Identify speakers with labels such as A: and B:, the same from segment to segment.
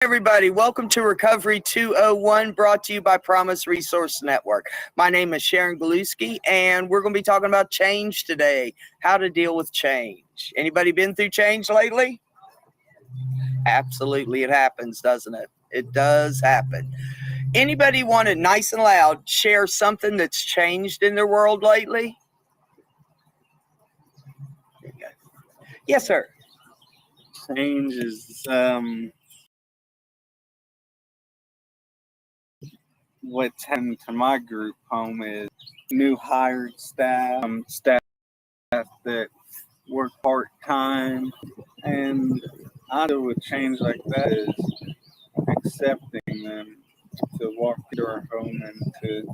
A: Everybody, welcome to Recovery 201, brought to you by Promise Resource Network. My name is Sharon Galuski, and we're going to be talking about change today, how to deal with change. Anybody been through change lately? Absolutely, it happens, doesn't it? It does happen. Anybody want to, nice and loud, share something that's changed in their world lately? There you go. Yes, sir.
B: Change is what's happened to my group home is new hired staff that work part-time, and I deal with change like that is accepting them to walk into our home and to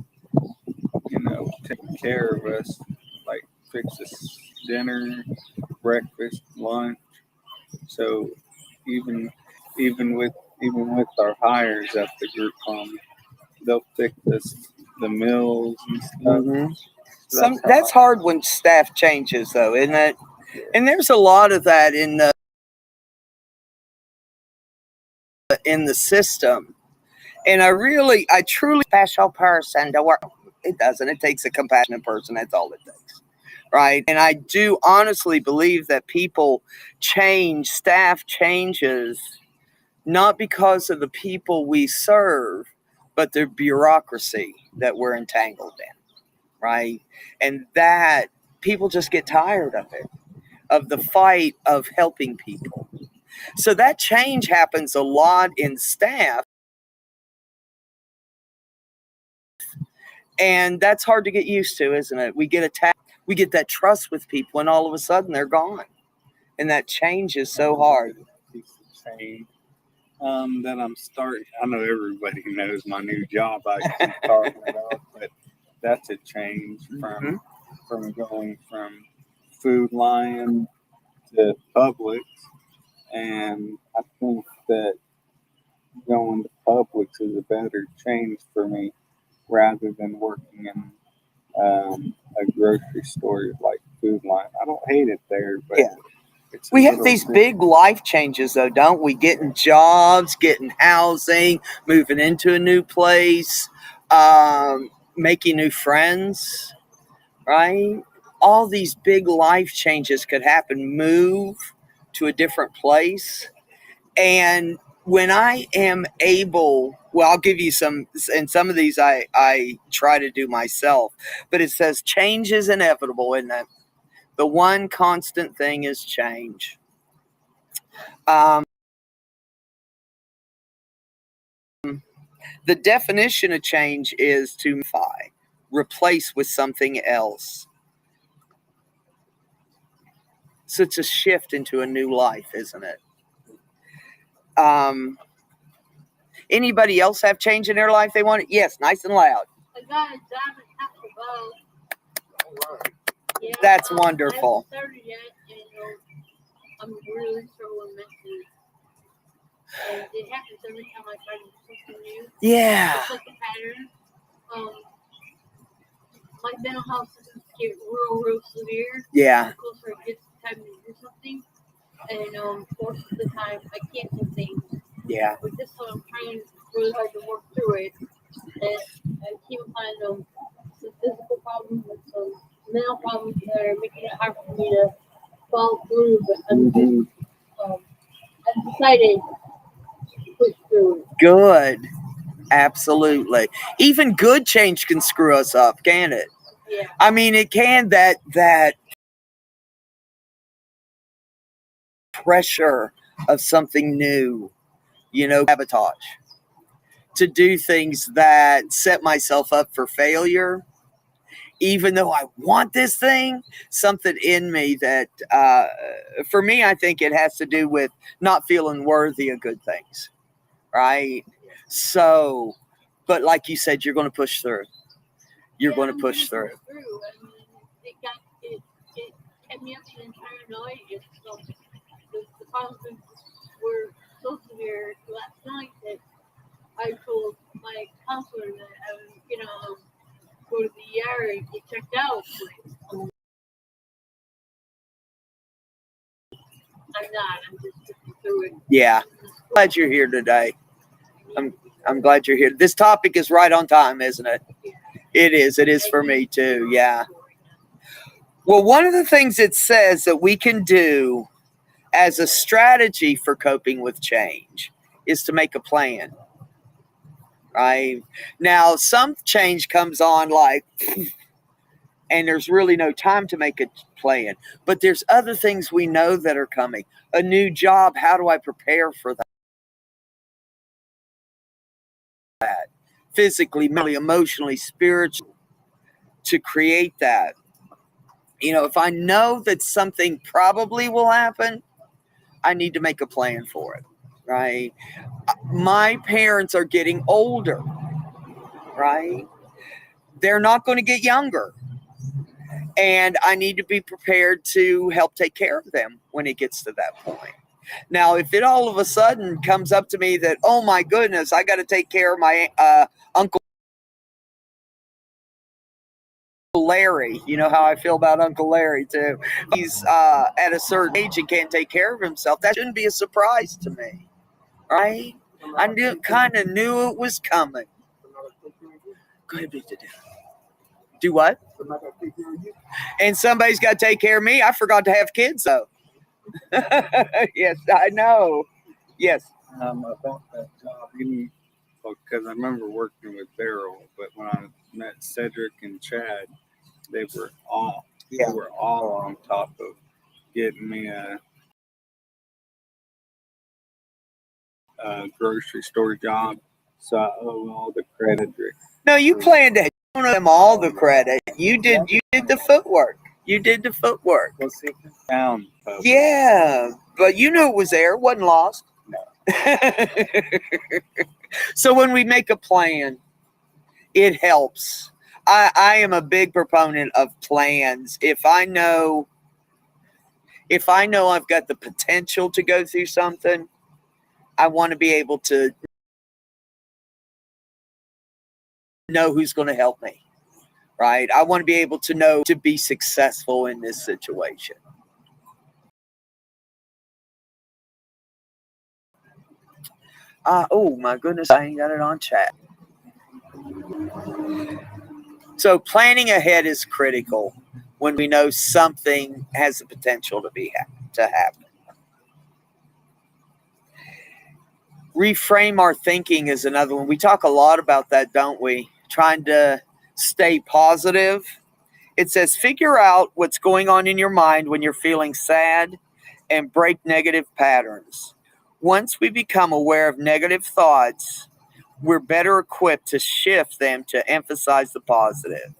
B: take care of us, like fix us dinner, breakfast, lunch. So even even with our hires at the group home, they'll fix us the meals and stuff.
A: Mm-hmm. That's hard when staff changes, though, isn't it? Yeah. And there's a lot of that in the system. And I truly special person to work. It doesn't. It takes a compassionate person. That's all it takes, right? And I do honestly believe that people change, staff changes, not because of the people we serve, but the bureaucracy that we're entangled in, right? And that people just get tired of it, of the fight of helping people. So that change happens a lot in staff. And that's hard to get used to, isn't it? We get attacked, we get that trust with people, and all of a sudden they're gone. And that change is so hard.
B: Change that I'm starting. I know everybody knows my new job. I keep talking about, but that's a change from going from Food Lion to Publix, and I think that going to Publix is a better change for me rather than working in a grocery store like Food Lion. I don't hate it there, but
A: yeah. We have these big life changes, though, don't we? Getting jobs, getting housing, moving into a new place, making new friends, right? All these big life changes could happen. Move to a different place. And when I am able, well, I'll give you some, and some of these I try to do myself, but it says change is inevitable, isn't it? The one constant thing is change. The definition of change is to modify, replace with something else. So it's a shift into a new life, isn't it? Anybody else have change in their life they want? Yes, nice and loud.
C: I got a job at Taco Bell. Yeah,
A: that's wonderful.
C: I haven't started yet, and I'm really struggling mentally. And it happens every time I try to do something new.
A: Yeah.
C: It's like a pattern. My mental health systems get real severe.
A: Yeah.
C: The closer it gets to time to do something. And most of the time, I can't do things.
A: Yeah.
C: But this one, I'm trying really hard to work through it. And I keep finding some physical problems and some mental problems that are making it hard for me to follow through. But I've decided to push through it.
A: Good. Absolutely. Even good change can screw us up, can't it?
C: Yeah.
A: I mean, it can. That pressure of something new, sabotage. To do things that set myself up for failure, even though I want this thing, something in me that, for me, I think it has to do with not feeling worthy of good things, right? So, but like you said, you're going to push through. You're going to push through.
C: I mean, it kept me up the entire night. So the problems were so severe last night that I told my counselor that I was, go to the ER and get checked out. I'm not. I'm just pushing through it.
A: Yeah. glad you're here today. I'm glad you're here. This topic is right on time, isn't it? It is. It is for me too. Yeah. Well, one of the things it says that we can do as a strategy for coping with change is to make a plan. Right? Now, some change comes on like, and there's really no time to make a plan. But there's other things we know that are coming. A new job, how do I prepare for that? Physically, mentally, emotionally, spiritually, to create that. You know, if I know that something probably will happen, I need to make a plan for it, right? My parents are getting older, right? They're not going to get younger. And I need to be prepared to help take care of them when it gets to that point. Now, if it all of a sudden comes up to me that, oh my goodness, I got to take care of my Uncle Larry. You know how I feel about Uncle Larry too. He's at a certain age and can't take care of himself. That shouldn't be a surprise to me, right? I kind of knew it was coming. Go ahead, beat it down. Do what? And somebody's got to take care of me. I forgot to have kids though. Yes, I know. Yes.
B: About that job, because I remember working with Daryl, but when I met Cedric and Chad, they were all on top of getting me a grocery store job. So I owe all the credit.
A: No, you planned to owe them all the credit. You did the footwork. You did the footwork.
B: Well, see, found
A: Yeah, but you knew it was there. It wasn't lost.
B: No.
A: So when we make a plan, it helps. I am a big proponent of plans. If I know I've got the potential to go through something, I want to be able to know who's going to help me, right? I want to be able to know to be successful in this situation. Oh my goodness, I ain't got it on chat. So planning ahead is critical when we know something has the potential to happen. Reframe our thinking is another one. We talk a lot about that, don't we? Trying to stay positive. It says figure out what's going on in your mind when you're feeling sad and break negative patterns. Once we become aware of negative thoughts, we're better equipped to shift them to emphasize the positive.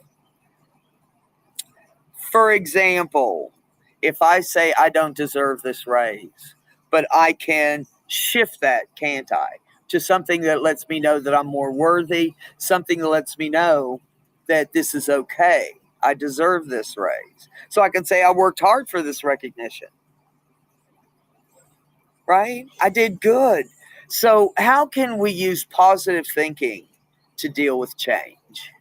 A: For example, if I say I don't deserve this raise, but I can shift that, can't I, to something that lets me know that I'm more worthy, something that lets me know that this is okay. I deserve this raise. So I can say I worked hard for this recognition. Right? I did good. So how can we use positive thinking to deal with change?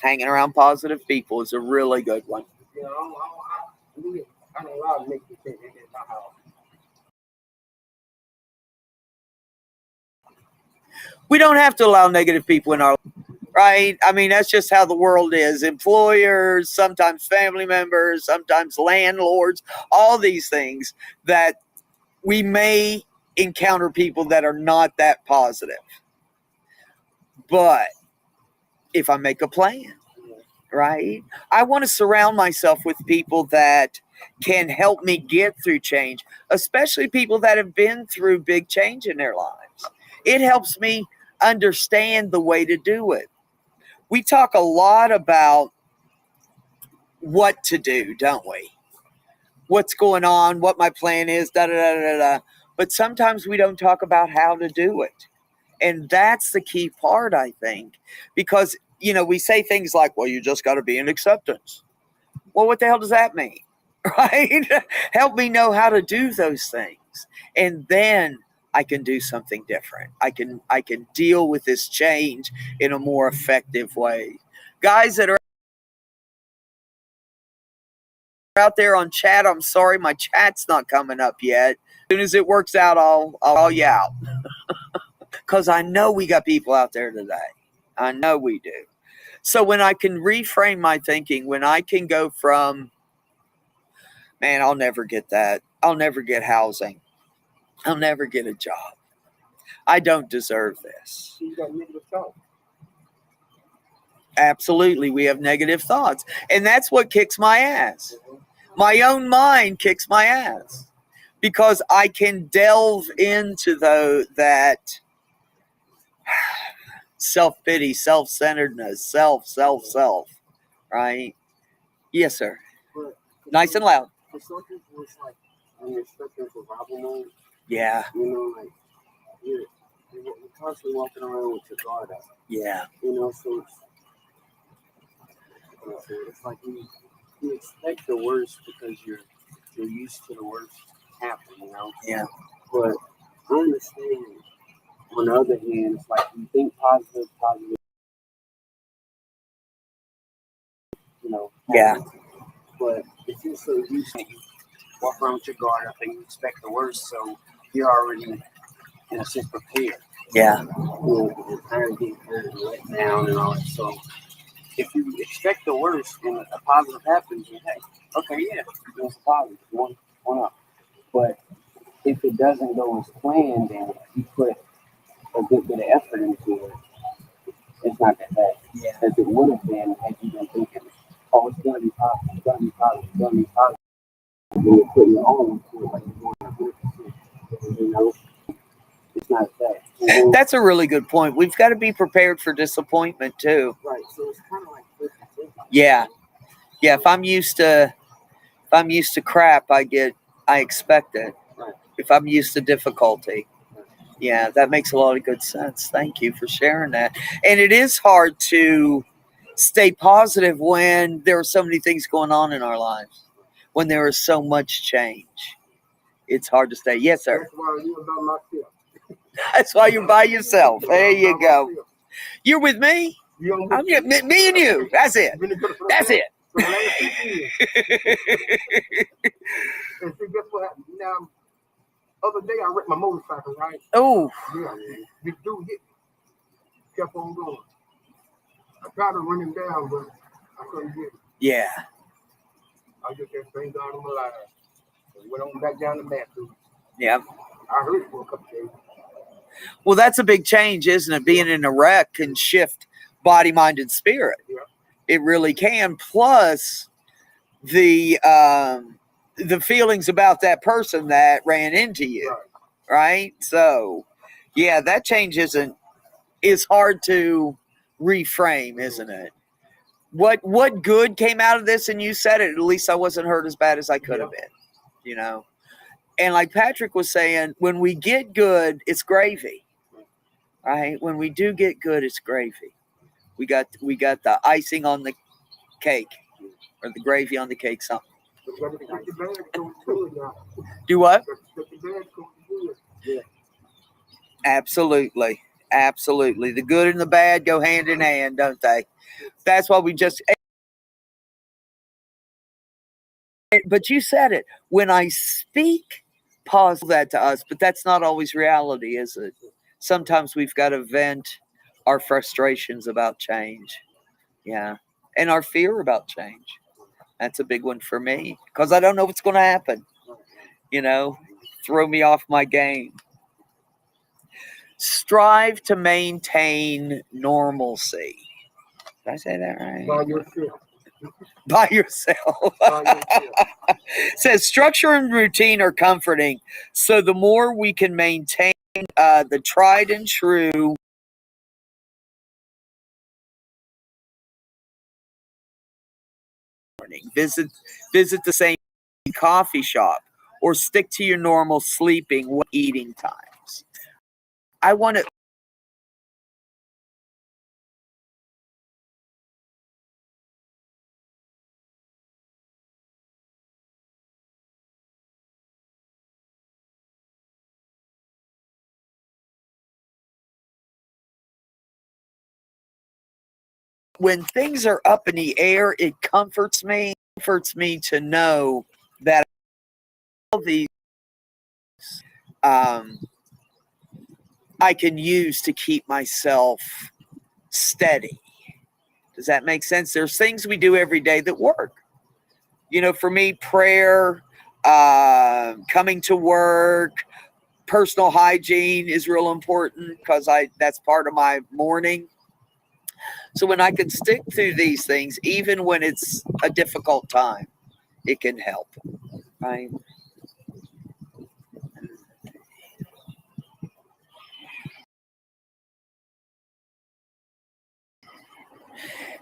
A: Hanging around positive people is a really good one. We don't have to allow negative people in our life, right? I mean, that's just how the world is. Employers, sometimes family members, sometimes landlords, all these things that we may encounter people that are not that positive. But if I make a plan, right? I want to surround myself with people that can help me get through change, especially people that have been through big change in their lives. It helps me understand the way to do it. We talk a lot about what to do, don't we? What's going on, what my plan is, da da da da da. But sometimes we don't talk about how to do it. And that's the key part, I think, because, you know, we say things like, well, you just got to be in acceptance. Well, what the hell does that mean? Right? Help me know how to do those things. And then I can do something different. I can deal with this change in a more effective way. Guys that are out there on chat, I'm sorry, my chat's not coming up yet. As soon as it works out, I'll call you out. Because I know we got people out there today. I know we do. So when I can reframe my thinking, when I can go from, man, I'll never get that. I'll never get housing. I'll never get a job. I don't deserve this.
D: You got negative thoughts.
A: Absolutely, we have negative thoughts. And that's what kicks my ass. My own mind kicks my ass. Because I can delve into that self-pity, self-centeredness, self, right? Yes, sir.
D: But
A: Nice and loud.
D: for some people, it's like when you're stuck in survival mode,
A: Yeah,
D: you know, like you're constantly walking around with your guard up,
A: yeah,
D: you know, so it's like you expect the worst because you're used to the worst happening, you know.
A: yeah,
D: But I understand. On the other hand, it's like you think positive, you know.
A: yeah,
D: But if you're so used to you walk around with your guard up and you expect the worst, so you're already in a sense prepared.
A: yeah,
D: You know, you're tired of getting hurt and let down and all that. So if you expect the worst and a positive happens, you hey, okay, yeah, it's a positive, one up. But if it doesn't go as planned and you put a good bit of effort into it, it's not that bad.
A: yeah.
D: As it would have been had you been thinking, oh, it's gonna be positive, it's gonna be positive, it's gonna be positive. And then you're putting your own into it like you're going 100%. You know, it's not that. Mm-hmm.
A: That's a really good point. We've got to be prepared for disappointment too.
D: Right. So it's kind of like 50-50.
A: Yeah, yeah. If I'm used to crap, I expect it.
D: Right.
A: If I'm used to difficulty, yeah, that makes a lot of good sense. Thank you for sharing that. And it is hard to stay positive when there are so many things going on in our lives, when there is so much change. It's hard to stay. Yes, sir.
D: That's why you're by myself.
A: That's why you're by yourself. There you go.
D: Myself.
A: You're with me.
D: You don't
A: I'm me and you. That's it. That's it.
D: For the last 6 years. And see, guess what happened? Now, other day I wrecked my motorcycle, right?
A: Oh,
D: Yeah. This dude hit me. Kept on going. I tried to run him down, but I couldn't get him.
A: yeah.
D: I just said, thank God I'm alive. And went on back down the map, dude.
A: Yeah.
D: I heard it for a couple days.
A: Well, that's a big change, isn't it? Being in a wreck can shift body, mind, and spirit.
D: Yeah.
A: It really can. Plus, the feelings about that person that ran into you, right? So, yeah, that change is hard to reframe, isn't it? What good came out of this? And you said it. At least I wasn't hurt as bad as I could have been, you know. And like Patrick was saying, when we get good, it's gravy, right? When we do get good, it's gravy. We got the icing on the cake, or the gravy on the cake, something. Do what?
D: Yeah.
A: Absolutely. Absolutely. The good and the bad go hand in hand, don't they? That's why we just. But you said it. When I speak, pause that to us, but that's not always reality, is it? Sometimes we've got to vent our frustrations about change. Yeah. And our fear about change. That's a big one for me because I don't know what's going to happen. You know, throw me off my game. Strive to maintain normalcy. Did I say that right?
D: By yourself.
A: By yourself.
D: By yourself.
A: Says structure and routine are comforting. So the more we can maintain the tried and true visit the same coffee shop or stick to your normal sleeping eating times. I want to when things are up in the air, it comforts me comforts me to know that all these I can use to keep myself steady. Does that make sense? There's things we do every day that work. You know, for me, prayer, coming to work, personal hygiene is real important because that's part of my morning. So when I can stick through these things, even when it's a difficult time, it can help, right?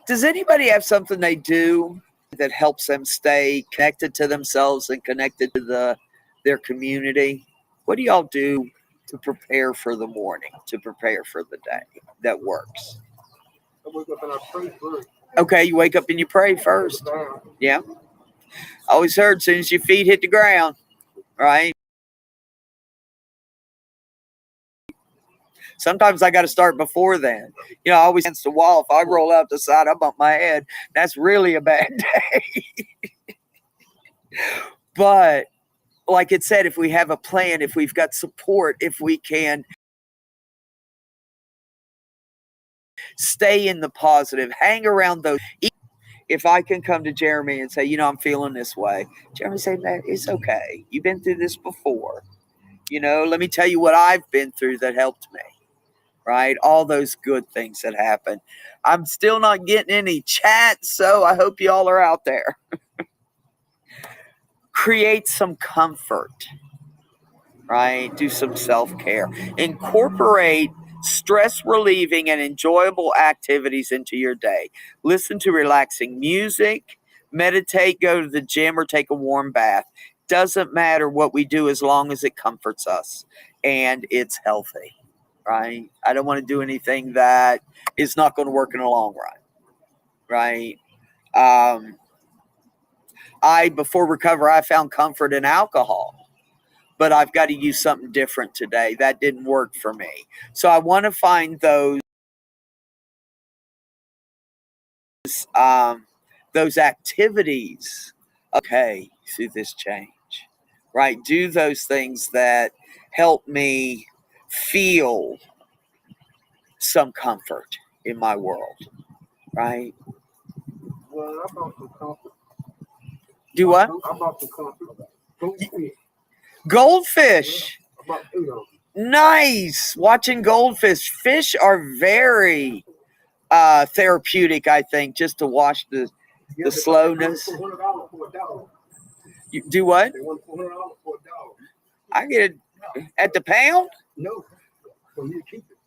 A: Does anybody have something they do that helps them stay connected to themselves and connected to their community? What do y'all do to prepare for the morning, to prepare for the day that works?
E: I wake up and I pray first.
A: Okay, you wake up and you pray first. Yeah. I always heard as soon as your feet hit the ground, right? Sometimes I got to start before then. You know, I always against the wall. If I roll out the side, I bump my head. That's really a bad day. But like it said, if we have a plan, if we've got support, if we can stay in the positive, hang around those. If I can come to Jeremy and say, you know, I'm feeling this way, Jeremy say, man, it's okay. You've been through this before. You know, let me tell you what I've been through that helped me. Right? All those good things that happen. I'm still not getting any chat, so I hope you all are out there. Create some comfort, right? Do some self-care. Incorporate stress relieving and enjoyable activities into your day. Listen to relaxing music, meditate, go to the gym, or take a warm bath. Doesn't matter what we do as long as it comforts us and it's healthy. Right? I don't want to do anything that is not going to work in the long run. Right? Before recovery, I found comfort in alcohol, but I've got to use something different today. That didn't work for me. So I want to find those activities. Okay, through this change. Right? Do those things that help me feel some comfort in my world, right?
E: Well, I bought some comfort.
A: Do what?
E: I bought some comfort. Goldfish.
A: Goldfish.
E: I bought 2 of them.
A: Nice. Watching goldfish. Fish are very therapeutic, I think, just to watch the slowness.
E: They want $400 for a dog.
A: You do what?
E: They want $400 for a dog.
A: I get it at the pound?
E: No, for you to keep it.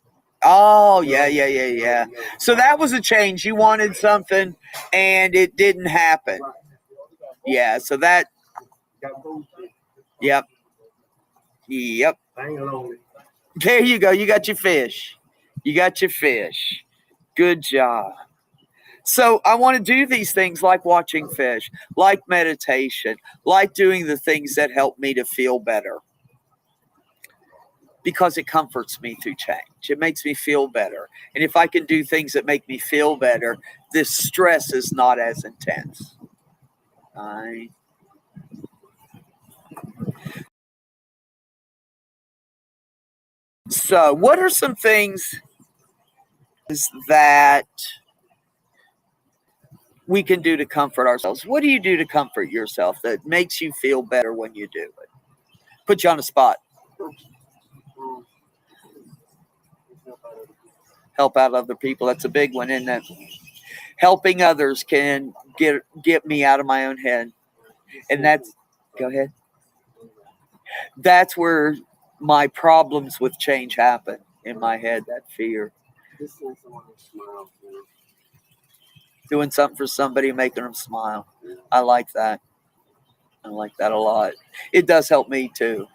A: Oh, yeah. So that was a change. You wanted something and it didn't happen.
E: Right.
A: Yeah, so that,
E: Got goldfish.
A: yep.
E: Hang along.
A: There you go. You got your fish. Good job. So I want to do these things like watching fish, like meditation, like doing the things that help me to feel better. Because it comforts me through change. It makes me feel better. And if I can do things that make me feel better, this stress is not as intense. All right. So what are some things that we can do to comfort ourselves? What do you do to comfort yourself that makes you feel better when you do it? Put you on the spot. Help out other people. That's a big one, isn't it? Helping others can get me out of my own head. And that's, go ahead. That's where my problems with change happen in my head, that fear. Doing something for somebody, making them smile. I like that. I like that a lot. It does help me too.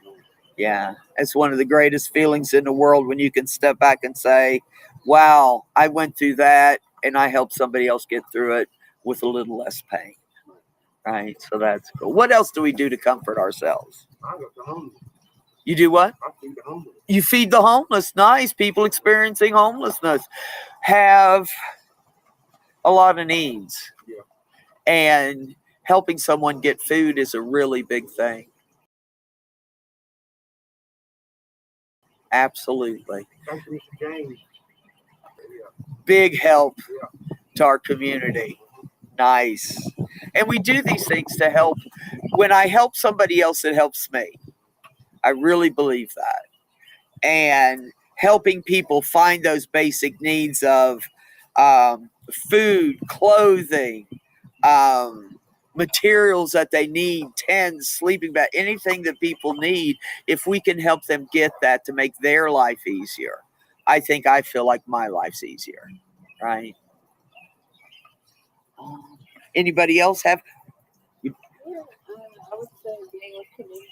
A: Yeah. It's one of the greatest feelings in the world when you can step back and say, wow, I went through that and I helped somebody else get through it with a little less pain. Right? So that's cool. What else do we do to comfort ourselves?
E: I got the homeless.
A: You do what?
E: I feed the homeless.
A: You feed the homeless. Nice. People experiencing homelessness have a lot of needs.
E: Yeah.
A: And helping someone get food is a really big thing. Absolutely.
E: Thank you, Mr. James.
A: Big help to our community. Nice. And we do these things to help. When I help somebody else, it helps me. I really believe that. And helping people find those basic needs of food, clothing, materials that they need, tents, sleeping bag, anything that people need, if we can help them get that to make their life easier, I feel like my life's easier, right? Anybody else have?
F: Yeah, I would say being with community,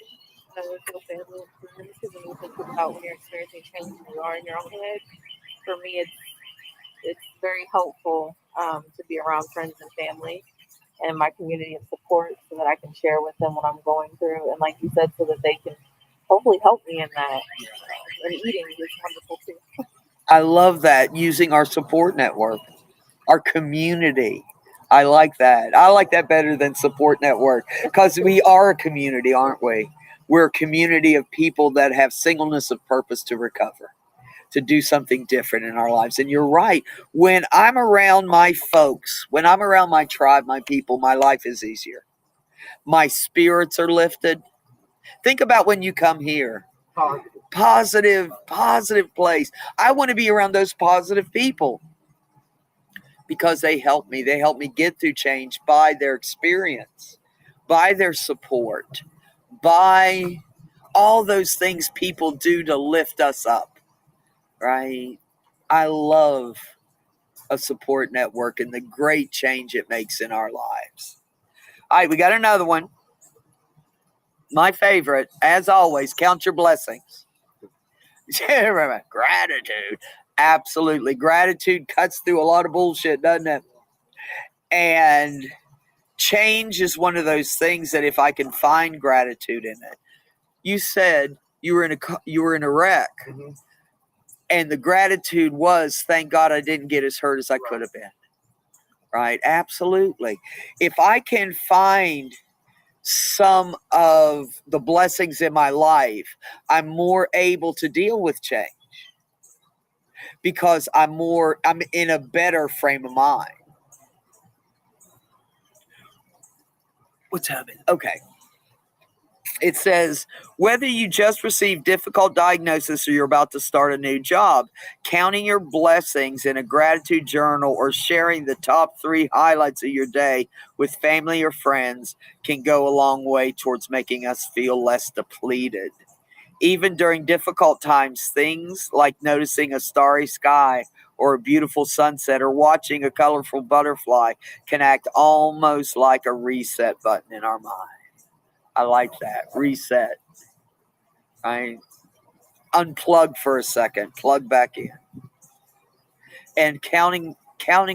F: with family and friends, because when you think about when you're experiencing change and you are in your own head, for me, it's very helpful to be around friends and family and my community of support so that I can share with them what I'm going through. And like you said, so that they can hopefully help me in that. And eating is wonderful too.
A: I love that, using our support network, our community. I like that. I like that better than support network, because we are a community, aren't we? We're a community of people that have singleness of purpose to recover, to do something different in our lives. And you're right. When I'm around my folks, when I'm around my tribe, my people, my life is easier. My spirits are lifted. Think about when you come here. Positive place. I want to be around those positive people because they help me. They help me get through change by their experience, by their support, by all those things people do to lift us up, right? I love a support network and the great change it makes in our lives. All right, we got another one. My favorite, as always, count your blessings. Remember, gratitude. Absolutely. Gratitude cuts through a lot of bullshit, doesn't it? And change is one of those things that if I can find gratitude in it. You said you were in a wreck.
E: Mm-hmm.
A: And the gratitude was, thank God I didn't get as hurt as I could have been. Right? Absolutely. If I can find some of the blessings in my life, I'm more able to deal with change because I'm in a better frame of mind. What's happening? Okay. It says, whether you just received difficult diagnosis or you're about to start a new job, counting your blessings in a gratitude journal or sharing the top 3 highlights of your day with family or friends can go a long way towards making us feel less depleted. Even during difficult times, things like noticing a starry sky or a beautiful sunset or watching a colorful butterfly can act almost like a reset button in our mind. I like that. Reset. Right? Unplug for a second. Plug back in. And counting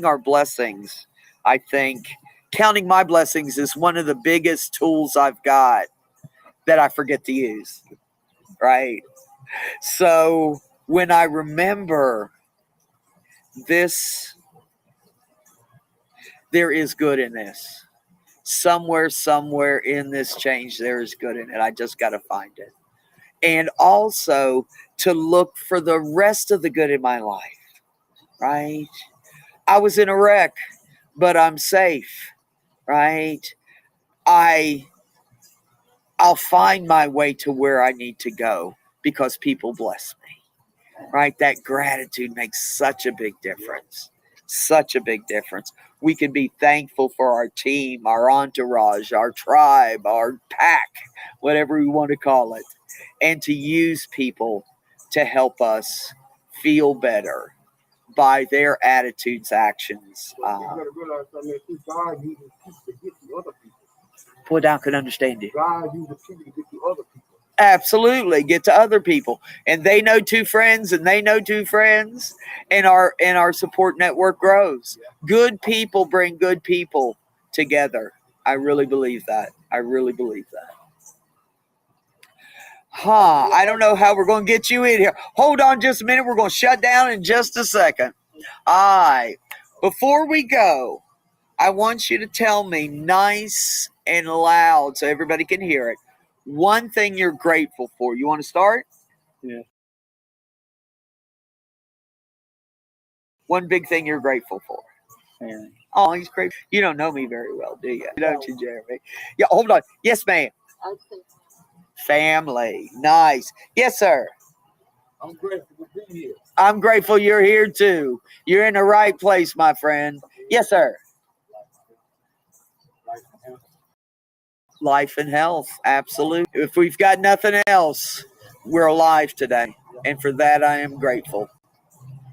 A: our blessings, I think counting my blessings is one of the biggest tools I've got that I forget to use. Right? So when I remember this, there is good in this. Somewhere in this change, there is good in it. I just got to find it. And also to look for the rest of the good in my life, right? I was in a wreck, but I'm safe, right? I'll find my way to where I need to go because people bless me, right? That gratitude makes such a big difference. Such a big difference. We can be thankful for our team, our entourage, our tribe, our pack, whatever we want to call it, and to use people to help us feel better by their attitudes, actions.
E: You gotta realize something too. God uses people to get to other people.
A: Put down could understand you.
E: God uses people to get to other people.
A: Absolutely, get to other people, and they know 2 friends, and they know 2 friends, and our support network grows. Good people bring good people together. I really believe that. I don't know how we're going to get you in here. Hold on just a minute. We're going to shut down in just a second. All right. Before we go, I want you to tell me nice and loud so everybody can hear it. One thing you're grateful for. You want to start?
B: Yeah.
A: One big thing you're grateful for.
B: And
A: Oh, he's great. You don't know me very well, do you? Don't you, Jeremy? Yeah, hold on. Yes, ma'am.
C: I'd say
A: Family. Nice. Yes, sir.
E: I'm grateful to be here.
A: I'm grateful you're here too. You're in the right place, my friend. Yes, sir. Life and health. Absolutely. If we've got nothing else, we're alive today. And for that, I am grateful.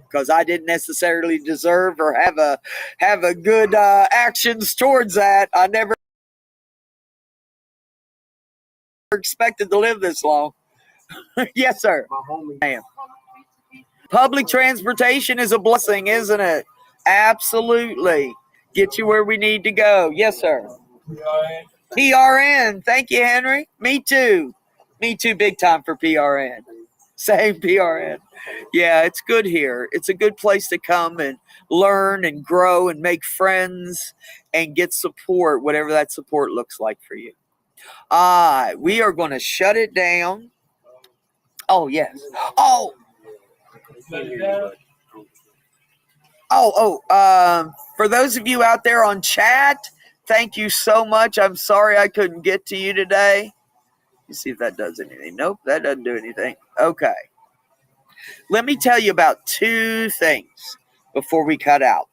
A: Because I didn't necessarily deserve or have a good actions towards that. I never expected to live this long. Yes, sir.
E: My homie.
A: Ma'am. Public transportation is a blessing, isn't it? Absolutely. Get you where we need to go. Yes, sir. PRN. Thank you, Henry. Me too. Me too, big time for PRN. Same PRN. Yeah, it's good here. It's a good place to come and learn and grow and make friends and get support, whatever that support looks like for you. We are going to shut it down. Oh, yes. For those of you out there on chat, thank you so much. I'm sorry I couldn't get to you today. You see if that does anything. Nope, that doesn't do anything. Okay. Let me tell you about two things before we cut out.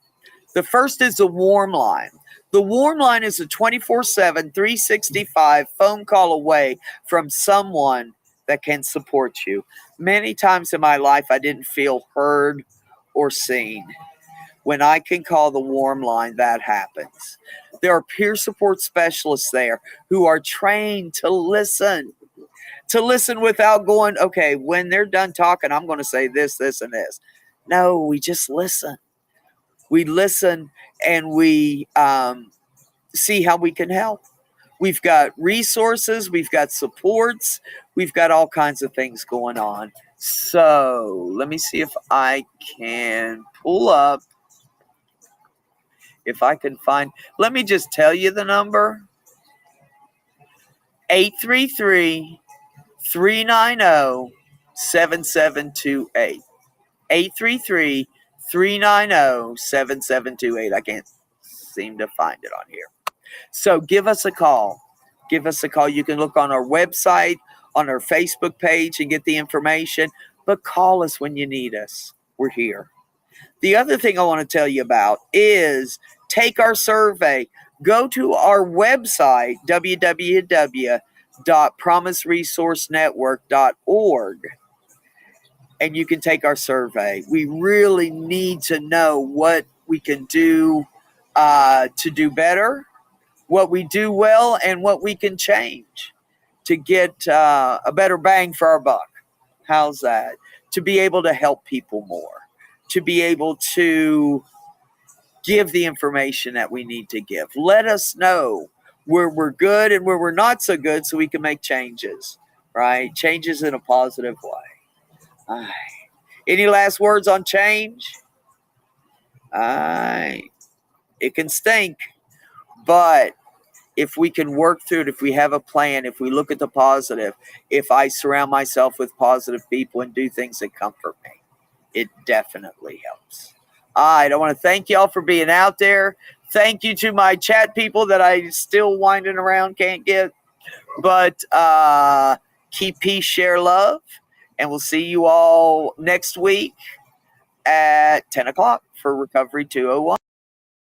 A: The first is the warm line. The warm line is a 24/7, 365 phone call away from someone that can support you. Many times in my life, I didn't feel heard or seen. When I can call the warm line, that happens. There are peer support specialists there who are trained to listen without going, okay, when they're done talking, I'm going to say this, this, and this. No, we just listen. We listen and we see how we can help. We've got resources, we've got supports, we've got all kinds of things going on. So let me see if I can pull up. If I can find, let me just tell you the number. 833-390-7728. 833-390-7728. I can't seem to find it on here. So give us a call. Give us a call. You can look on our website, on our Facebook page and get the information, but call us when you need us. We're here. The other thing I want to tell you about is take our survey. Go to our website, www.promiseresourcenetwork.org, and you can take our survey. We really need to know what we can do to do better, what we do well, and what we can change to get a better bang for our buck. How's that? To be able to help people more, to be able to give the information that we need to give. Let us know where we're good and where we're not so good so we can make changes, right? Changes in a positive way. Any last words on change? It can stink, but if we can work through it, if we have a plan, if we look at the positive, if I surround myself with positive people and do things that comfort me, it definitely helps. All right, I want to thank y'all for being out there. Thank you to my chat people that I still winding around can't get. But keep peace, share love, and we'll see you all next week at 10 o'clock for Recovery 201.